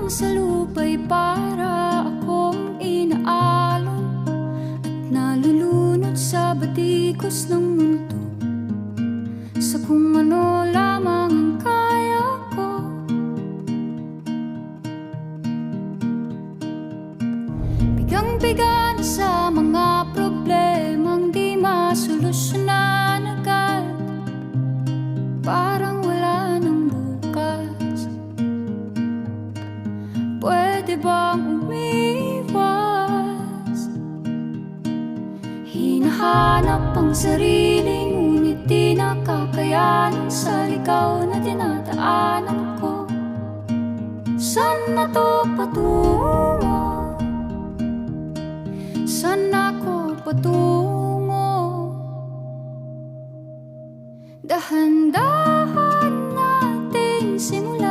sa lupa'y para akong inaalon at nalulunod sa batikos ng mundo, sa kung ano lamang ang kaya ko. Bigang-biga na sa mga problemang di masolusyonan agad, parang wala nang bukas. Pwede bang umiwas? Hinahanap ang sarili, ngunit di nakakayanan sa ligaw na dinadaanan ko. Saan na to patungo? Saan ako patungo? Dahan-dahan nating simulan